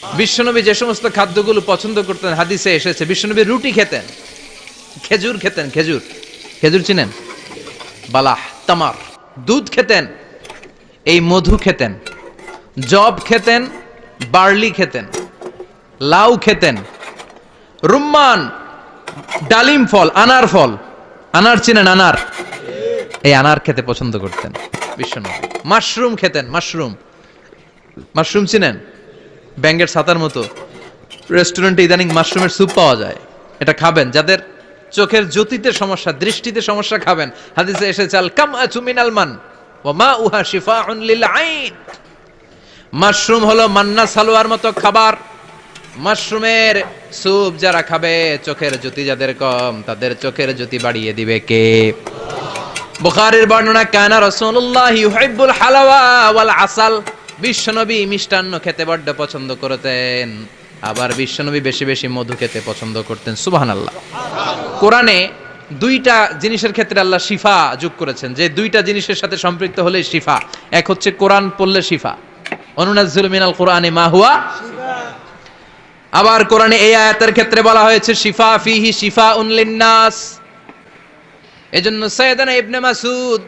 বিশ্বনবী যে সমস্ত খাদ্যগুলো পছন্দ করতেন হাদিসে এসেছে, বিশ্বনবী রুটি খেতেন, খেজুর খেতেন, খেজুর, খেজুর চিনেন, বালাহ, তামার, দুধ খেতেন, এই মধু খেতেন, জব খেতেন, বার্লি খেতেন, লাউ খেতেন, রুম্মান, ডালিম ফল, আনার ফল, আনার চিনেন, আনার, এই আনার খেতে পছন্দ করতেন বিশ্বনবী। মাশরুম খেতেন, মাশরুম, মাশরুম চিনেন, ব্যাঙ্গের ছাতার মতো, রেস্টুরেন্টে ইদানিং মাশরুমের স্যুপ পাওয়া যায়, এটা খাবেন। যাদের চোখের জ্যোতিতে সমস্যা, দৃষ্টিতে সমস্যা, খাবেন। হাদিসে এসেছে আল কামআতু মিনাল মান ওয়া মাউহা শিফাউন লিল আইন। মাশরুম হলো মান্না সালোয়ার মতো খাবার। মাশরুমের স্যুপ যারা খাবে, চোখের জ্যোতি যাদের কম, তাদের চোখের জ্যোতি বাড়িয়ে দিবে কে? বুখারীর বর্ণনা, কানা রাসূলুল্লাহ ইউহিব্বুল হালাওয়া ওয়াল আসাল। বিশ্বনবী মিষ্টান্ন খেতে বড্ড পছন্দ করতেন, আবার বিশ্বনবী বেশি বেশি মধু খেতে পছন্দ করতেন। সুবহানাল্লাহ। কোরআনে দুইটা জিনিসের ক্ষেত্রে আল্লাহ শিফা যোগ করেছেন, যে দুইটা জিনিসের সাথে সম্পৃক্ত হলে শিফা। এক হচ্ছে কোরআন পড়লে শিফা, অনুনাজ্জিলু মিনাল কোরআনি মা হুয়া। আবার কোরআনে এই আয়াতের ক্ষেত্রে বলা হয়েছে শিফা ফিহি শিফাউন লিন্নাস। এজন্য সাইয়েদানা ইবনে মাসউদ